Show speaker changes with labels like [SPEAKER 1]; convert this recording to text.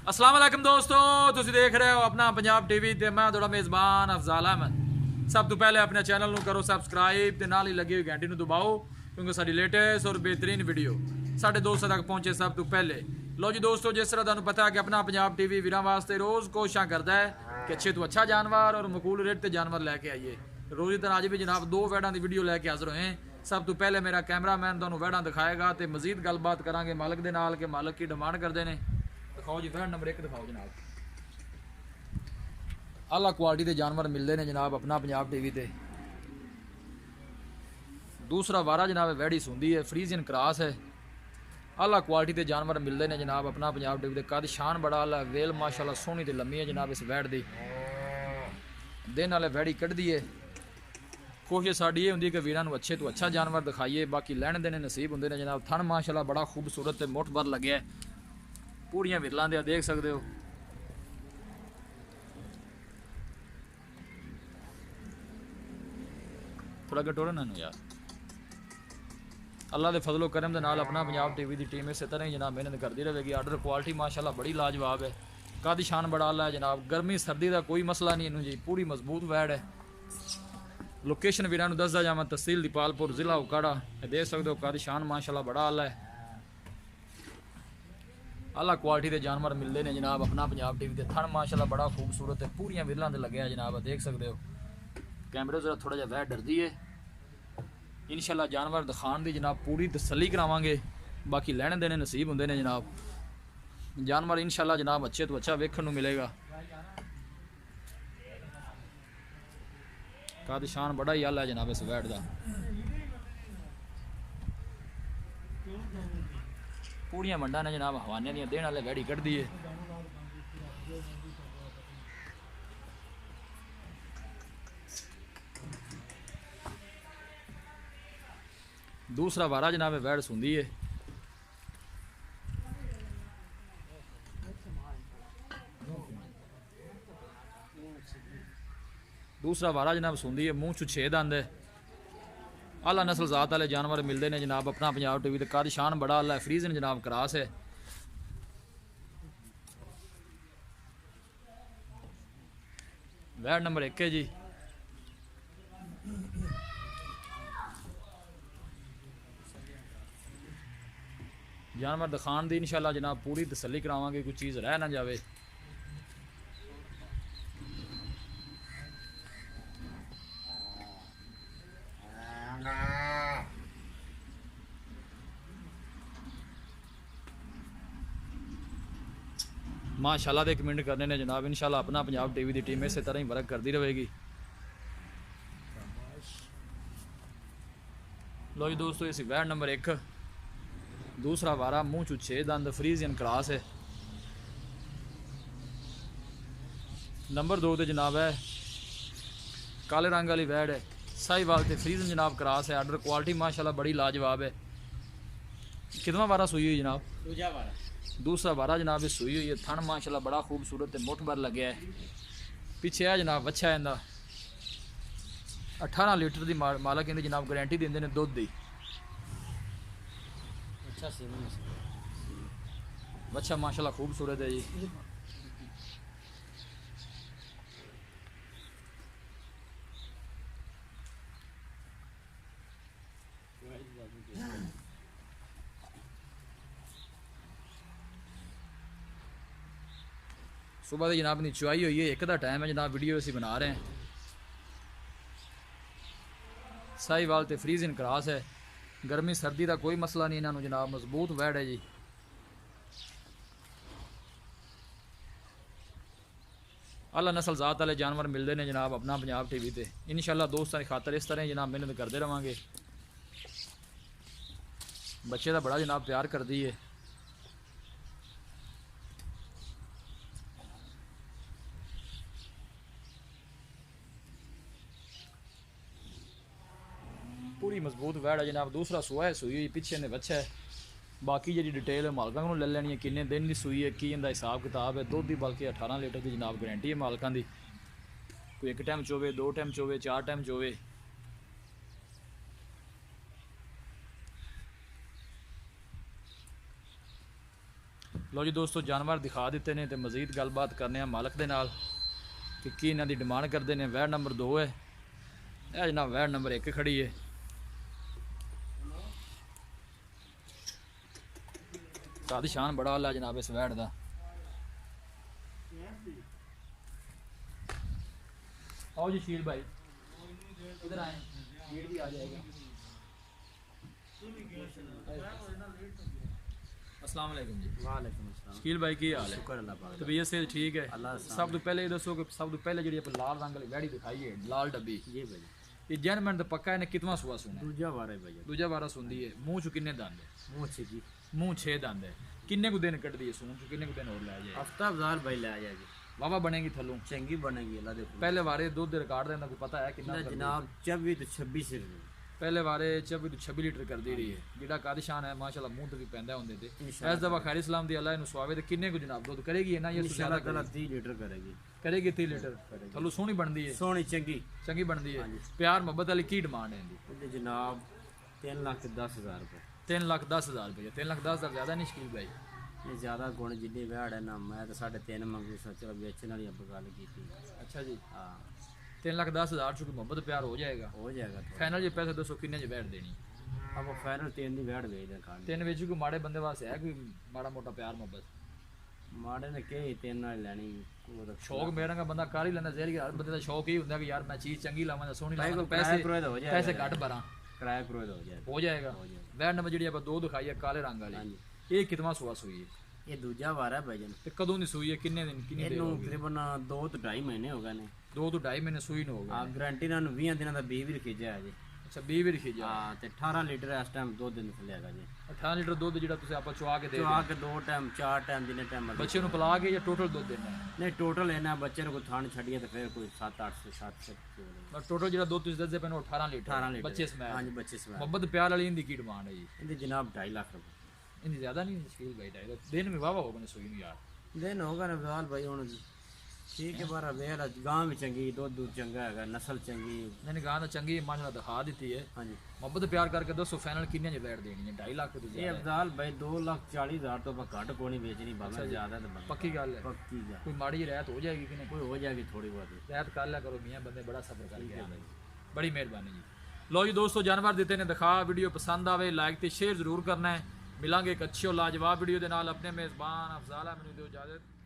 [SPEAKER 1] अस्सलाम वालेकुम दोस्तों, तुसी देख रहे हो अपना पंजाब टीवी ते मैं थोड़ा मेज़बान अफजाल अहमद। सब तो पहले अपने चैनल ਨੂੰ करो सबसक्राइब ते नाल ही लगी हुई घंटी ਨੂੰ दबाओ क्योंकि साडी लेटेस्ट और बेहतरीन वीडियो साढ़े दोस्तों तक पहुंचे सब तो पहले। लो जी दोस्तों, जिस तरह तुहानू पता है कि अपना पंजाब टीवी वीरां वास्ते रोज़ कोशिशां करता है कि अच्छे तो अच्छा जानवर और मकूल रेट ते जानवर लैके आइए। रोज़ की तरह अज भी जनाब दो वैड़ां की वीडियो लैके हाज़र होए। सब तो पहले मेरा कैमरामैन तुहानू वैड़ां दिखाएगा तो मजीद गलबात करांगे मालिक दे नाल कि मालिक की डिमांड करते हैं। दिखाओ जी, वैड़ नंबर 1 दिखाओ जनाब। आला क्वालिटी के जानवर मिलते हैं जनाब अपना पंजाब टीवी ते। दूसरा वारा जनाब वैड़ी सुंदी है, फ्रीजियन क्रॉस है। आला क्वालिटी के जानवर मिलते हैं जनाब अपना पंजाब टीवी ते। कद शान बड़ा आला, वेल माशाल्लाह सोहनी ते लम्मी है जनाब इस वैड़ दी। दिन वाले वैड़ी कढ़दी है। कोशिश साड़ी ये होंगी कि वीरां नूं अच्छे तो अच्छा जानवर दिखाइए, बाकी लैण देने नसीब होंगे ने जनाब। थन माशाल्लाह बड़ा खूबसूरत मुठ भर लगे है, पूरियां विरलां दे देख सकते हो। थोड़ा गटोरा ना यार। अल्लाह के फजलो करम के नाल अपना पंजाब टीवी की टीम इस तरह ही जनाब मेहनत करती रहेगी। आर्डर क्वालिटी माशाल्लाह बड़ी लाजवाब है। कद शान बड़ा आला है जनाब। गर्मी सर्दी का कोई मसला नहीं इनू जी, पूरी मजबूत वैड़ है। लोकेशन वीरां नूं दसदा जावां, तहसील दीपालपुर, जिला उकाड़ा। देख सकते हो कद शान माशाल्लाह बड़ा आला है। आला क्वालिटी के जानवर मिलते हैं जनाब अपना पंजाब टीवी के। थन माशाल्लाह बड़ा खूबसूरत है, पूरियां विरलां ते लगे है जनाब, देख सकते हो। कैमरे जरा थोड़ा जिहा वैड़ डरदी है। इंशाल्लाह जानवर दिखाने की जनाब पूरी तसल्ली करावांगे, बाकी लैने देने नसीब होंगे ने जनाब। जानवर इंशाल्लाह जनाब अच्छे तो अच्छा वेखण नूं मिलेगा। कद शान बड़ा ही आला है जनाब इस वैड़ का। पूरियां मंडा ने जनाब हवाने दियां देने वाले वैड़ी कढ़दी है। दूसरा वारा जनाब वैड़ सुंदी है। दूसरा वारा जनाब सुंदी है, मुँह चू 6 दंद है। आला नस्ल जात वाले जानवर मिलते हैं जनाब अपना पंजाब टीवी। कद शान बड़ा आला है, फ्रीजन जनाब क्रॉस है। वैड़ नंबर 1 है जी। जानवर दिखाने दी इंशाल्लाह जनाब पूरी तसल्ली करावांगे, कोई चीज़ रह ना जाए। माशाल्लाह दे कमेंट करने ने जनाब। इंशाल्लाह अपना पंजाब टीवी की टीम इस तरह ही वर्क करती रहेगी। लो जी दोस्तों, इस वैड़ नंबर 1। दूसरा वारा मुँह चू 6 दंद, फ्रीजियन क्रॉस है। नंबर 2 तो जनाब है काले रंग वाली वैड़ है, साहिवाल ते फ्रीजन जनाब क्रॉस है। आर्डर क्वालिटी माशाल्लाह बड़ी लाजवाब है। कितना वारा सुई हुई जनाब? दूसरा वारा। दूसरा वारा जनाब ये सुई हुई है। थन माशाल्लाह बड़ा खूबसूरत है, मुठ भर लगे है। पीछे है जनाब बच्चा है। 18 लीटर की मालक इन्हें जनाब गारंटी देंगे ने दुध की। बच्चा माशाल्लाह खूबसूरत है जी। सुबह की जनाब चुआई हुई है, 1 का टाइम है जनाब। वीडियो असी बना रहे हैं। साहिवाल ते फ्रीजिन क्रॉस है। गर्मी सर्दी का कोई मसला नहीं इन्होंने जनाब, मजबूत वैड़ है जी। आला नस्ल जात वाले जानवर मिलते हैं जनाब अपना पंजाब टीवी ते। इंशाल्लाह दोस्तों की खातर इस तरह जनाब मेहनत करते रहेंगे। बच्चे का बड़ा जनाब प्यार करती है। पूरी मजबूत वैड़ है जनाब। दूसरा सुआ है, सुई हुई पीछे ने बच्चा है। बाकी जी डिटेल है मालकों को ले लेनी है, किन्ने दिन की सुई है, की इनका हिसाब किताब है। दुध की बल्कि 18 लीटर की जनाब गारंटी है मालकों की। कोई 1 टाइम चोवे, 2 टाइम चोवे, 4 टाइम चोवे। ਲੋ ਜੀ ਦੋਸਤੋ ਜਾਨਵਰ ਦਿਖਾ ਦਿੱਤੇ ਨੇ ਤੇ ਮਜ਼ੀਦ ਗੱਲਬਾਤ ਕਰਨੇ ਆ ਮਾਲਕ ਦੇ ਨਾਲ ਕਿ ਕੀ ਇਹਨਾਂ ਦੀ ਡਿਮਾਂਡ ਕਰਦੇ ਨੇ। ਵੈੜ ਨੰਬਰ 2 ਹੈ, ਇਹ ਜਨਾਬ ਵੈੜ ਨੰਬਰ 1 ਖੜੀ ਹੈ। ਕਾਦੀ ਸ਼ਾਨ ਬੜਾ ਅੱਲਾ जनाब इस वैड़ का। आओ जी शील भाई इधर आए, गेट भी आ जाएगा। अस्सलाम वालेकुम जी।
[SPEAKER 2] वालेकुम अस्सलाम।
[SPEAKER 1] शकील भाई की हाल है?
[SPEAKER 2] शुक्र अल्लाह पाक दा।
[SPEAKER 1] तबीयत से ठीक है?
[SPEAKER 2] अल्लाह
[SPEAKER 1] सब तो पहले ये दसो कि सब तो पहले जी लाल रंग वाली वैड़ी दिखाई है, लाल डब्बी,
[SPEAKER 2] जी भाई
[SPEAKER 1] ये जैनमैन तो पक्का इन्हें कितना सुआ सुना?
[SPEAKER 2] दूजा वार है भाई।
[SPEAKER 1] दूजा बारा सुनदी है। मुंह चो किन्ने दंद है?
[SPEAKER 2] मुंह से जी
[SPEAKER 1] मुंह 6 दंद है। किन्ने को दिन कट दिए सून चो, किन्ने को दिन और लै जाए?
[SPEAKER 2] हफ्ता बाजार भाई ले आया जी।
[SPEAKER 1] वावा बनेगी थल्लों?
[SPEAKER 2] चंगी बनेगी अल्लाह देखो।
[SPEAKER 1] पहले वारे दूध दे रिकॉर्ड देना कोई पता है कितना कर दी?
[SPEAKER 2] जनाब 24 तो 26 रुपए।
[SPEAKER 1] पहले वारे 24 तो 26 लीटर कर दी रही है, जेड़ा कादिशान है माशाल्लाह मुंह ते भी पैंदा होंदे ते।
[SPEAKER 2] इंशाअल्लाह।
[SPEAKER 1] इस दफा खैर इस्लाम दी अल्लाह नु सुआवे ते किन्ने को जनाब दूध करेगी ना? ये
[SPEAKER 2] इंशाअल्लाह ताला 30 लीटर करेगी।
[SPEAKER 1] करेगी 30 लीटर। थल्लों सोहनी बनदी है,
[SPEAKER 2] सोनी चंगी
[SPEAKER 1] चंगी बनदी है।
[SPEAKER 2] हाँ जी।
[SPEAKER 1] प्यार मोहब्बत वाली की डिमांड है इनदी?
[SPEAKER 2] ये जनाब 3,10,000 रुपए।
[SPEAKER 1] 3,10,000 रुपये। 3,10,000 ज्यादा नहीं शकील भाई?
[SPEAKER 2] ये ज्यादा गुण जिन्नी वैड़ है ना, मैं तो 3.5 मंगू सा, चलो बेचने वाली अब गल की थी।
[SPEAKER 1] अच्छा जी।
[SPEAKER 2] हाँ
[SPEAKER 1] 3,10,000 चुकी मोहब्बत प्यार हो जाएगा?
[SPEAKER 2] हो जाएगा तो।
[SPEAKER 1] फाइनल जी पैसे दसो किन्ने च बैठ देनी?
[SPEAKER 2] अब फाइनल 3 दी वैड़ भेज दे खाने।
[SPEAKER 1] 3 ਵਿੱਚ ਕੋਈ ਮਾੜੇ ਬੰਦੇ ਵਾਸਤੇ ਹੈ ਕੋਈ ਮਾੜਾ ਮੋਟਾ ਪਿਆਰ ਮੁਹੱਬਤ?
[SPEAKER 2] माड़े ने कही 3 ਨਾਲ ਲੈਣੀ ਉਹ
[SPEAKER 1] ਸ਼ੌਕ ਮੇਰਾ ਦਾ ਬੰਦਾ ਕਰ ਹੀ ਲੈਂਦਾ। ਜ਼ਹਿਰੀ ਹਰ ਬੰਦੇ ਦਾ ਸ਼ੌਕ ਹੀ ਹੁੰਦਾ ਕਿ ਯਾਰ ਮੈਂ ਚੀਜ਼ ਚੰਗੀ ਲਾਵਾਂ ਜਾਂ ਸੋਹਣੀ
[SPEAKER 2] ਭਾਈ
[SPEAKER 1] ਲਾਵਾਂ,
[SPEAKER 2] ਕੋਈ
[SPEAKER 1] ਪੈਸੇ
[SPEAKER 2] ਕਿਰਾਏ ਕਰੋਏ ਦਾ ਹੋ ਜਾਏਗਾ।
[SPEAKER 1] ਪੈਸੇ ਘੱਟ ਭਰਾਂ,
[SPEAKER 2] ਕਿਰਾਇਆ ਕਰੋਏ ਦਾ ਹੋ ਜਾਏਗਾ।
[SPEAKER 1] ਹੋ ਜਾਏਗਾ।
[SPEAKER 2] ਹੋ ਜਾਏਗਾ।
[SPEAKER 1] ਵੈਡ ਨੰਬਰ ਜਿਹੜੀ ਆਪਾਂ 2 ਦਿਖਾਈ ਹੈ ਕਾਲੇ ਰੰਗ ਵਾਲੀ,
[SPEAKER 2] ਹਾਂਜੀ।
[SPEAKER 1] ਇਹ ਕਿਤਨਾ ਸੁਆ ਸੂਈ ਹੈ
[SPEAKER 2] ਇਹ ਦੂਜਾ ਵਾਰ ਹੈ ਭਾਈਜਨ।
[SPEAKER 1] ਤੇ ਕਦੋਂ ਦੀ ਸੂਈ ਹੈ? ਕਿੰਨੇ ਦਿਨ ਕਿੰਨੀ ਦੇਰ
[SPEAKER 2] ਇਹਨੂੰ
[SPEAKER 1] ਹੋ ਗਈ?
[SPEAKER 2] ਤਕਰੀਬਨ 2 ਤੋਂ 2.5 ਮਹੀਨੇ ਹੋ ਗਏ ਨੇ।
[SPEAKER 1] 2 ਤੋਂ 2.5 ਮਹੀਨੇ ਸੂਈ ਨੂੰ ਹੋ
[SPEAKER 2] ਆ
[SPEAKER 1] ਗਏ।
[SPEAKER 2] ਗਾਰੰਟੀ ਨਾਲ 20 ਦਿਨਾਂ ਦਾ 20 ਵੀ ਰਖੀ ਜਾਇਆ ਜੀ।
[SPEAKER 1] ਅੱਛਾ 20 ਵੀ ਰਖੀ ਜਾ।
[SPEAKER 2] ਹਾਂ ਤੇ 18 ਲੀਟਰ ਇਸ ਟਾਈਮ ਦੁੱਧ ਨਿਕਲਿਆ ਹੈਗਾ ਜੀ।
[SPEAKER 1] 18 ਲੀਟਰ ਦੁੱਧ ਜਿਹੜਾ ਤੁਸੀਂ ਆਪਾਂ ਚੁਆ ਕੇ ਦੇ
[SPEAKER 2] ਜੋ
[SPEAKER 1] ਦਿਓ।
[SPEAKER 2] ਆ ਕੇ 2 ਟਾਈਮ 4 ਟਾਈਮ ਜਿੰਨੇ ਟਾਈਮ ਮਰਜ਼ੀ।
[SPEAKER 1] ਬੱਚੇ ਨੂੰ ਪਿਲਾ ਕੇ ਜਾਂ ਟੋਟਲ ਦੁੱਧ ਦੇਣਾ ਹੈ?
[SPEAKER 2] ਨਹੀਂ ਟੋਟਲ ਇਹਨਾਂ ਬੱਚੇ ਨੂੰ ਕੋਈ ਥਾਣ ਛੱਡੀਏ ਤਾਂ ਫਿਰ ਕੋਈ 7-8 ਸੇ 7
[SPEAKER 1] ਪਰ ਟੋਟਲ ਜਿਹੜਾ ਦੁੱਧ ਤੁਸੀਂ ਦੱਸਦੇ ਪਏ ਨੇ 18 ਲੀਟਰ।
[SPEAKER 2] 18 ਲੀਟਰ
[SPEAKER 1] ਬੱਚੇ ਸਮੈਲ।
[SPEAKER 2] ਹਾਂਜੀ ਬੱਚੇ ਸਮੈਲ।
[SPEAKER 1] ਮੁਹੱਬਤ ਪਿਆਰ ਵਾਲੀ ਇਹਦੀ ਕੀ ਡਿਮਾਂਡ ਹੈ ਜੀ?
[SPEAKER 2] ਇਹਦੀ ਜਨਾਬ 2.5 ਲੱਖ ਰੁਪਏ।
[SPEAKER 1] ਇਹਦੀ ਜ਼ਿਆਦਾ ਨਹੀਂ ਸ਼ਕੀਲ ਭਾਈ ਦਾ ਦਿਨ ਵੀ ਵਾਵਾ ਹੋ ਗਏ ਨੇ ਸੂਈ ਨੂੰ ਯਾਰ।
[SPEAKER 2] ਦਿਨ ਹੋਗਾ ਨਾ ਵਿਸਾਲ ਭਾਈ ਹੁਣ ਠੀਕ ਹੈ ਬਾਰਾ ਵੇਲ ਗਾਂ ਵੀ ਚੰਗੀ, ਦੁੱਧ ਚੰਗਾ ਹੈਗਾ, ਨਸਲ ਚੰਗੀ।
[SPEAKER 1] ਨਹੀਂ ਗਾਂ ਤਾਂ ਚੰਗੀ ਮਾਸ਼ਾਅੱਲਾ ਦਿਖਾ ਦਿੱਤੀ ਹੈ।
[SPEAKER 2] ਹਾਂਜੀ
[SPEAKER 1] ਮੁਹੱਬਤ ਪਿਆਰ ਕਰਕੇ ਦੱਸੋ ਫਾਈਨਲ ਕਿੰਨੇ ਚ ਬੈਠ ਦੇਣੀ ਹੈ? 2.5 ਲੱਖ ਤੋਂ
[SPEAKER 2] ਇਹ
[SPEAKER 1] ਜ਼ਿਆਦਾ ਹੈ।
[SPEAKER 2] ਅਫਜ਼ਾਲ ਭਾਈ 2,40,000 ਤੋਂ ਆਪਾਂ ਘੱਟ ਕੋਣੀ ਵੇਚਣੀ ਬਾਬਾ ਜ਼ਿਆਦਾ ਤਾਂ
[SPEAKER 1] ਪੱਕੀ ਗੱਲ ਹੈ?
[SPEAKER 2] ਪੱਕੀ ਗੱਲ।
[SPEAKER 1] ਕੋਈ ਮਾੜੀ ਜਿਹੀ ਰਹਿਤ ਹੋ ਜਾਏਗੀ ਕਿ ਨਹੀਂ?
[SPEAKER 2] ਕੋਈ ਹੋ ਜਾਏਗੀ ਥੋੜੀ ਬਹੁਤ।
[SPEAKER 1] ਰਹਿਤ ਕਰ ਲਿਆ ਕਰੋ ਮੀਆਂ ਬੰਦੇ ਬੜਾ ਸਬਰ ਕਰਕੇ ਆਉਂਦੇ ਜੀ। ਬੜੀ ਮਿਹਰਬਾਨੀ ਜੀ। ਲੋ ਜੀ ਦੋਸਤੋ ਜਾਨਵਰ ਦਿੱਤੇ ਨੇ ਦਿਖਾ। ਵੀਡੀਓ ਪਸੰਦ ਆਵੇ ਲਾਈਕ ਤੇ ਸ਼ੇਅਰ ਜ਼ਰੂਰ ਕਰਨਾ ਹੈ। ਮਿਲਾਂਗੇ ਇੱਕ ਅੱਛੀ ਔਰ ਲਾਜਵਾਬ ਵੀਡੀਓ ਦੇ ਨਾਲ। ਆਪਣੇ ਮੇਜ਼ਬਾਨ ਅਫਜ਼ਾਲ ਮੈਨੂੰ ਦਿਓ ਇਜਾਜ਼ਤ।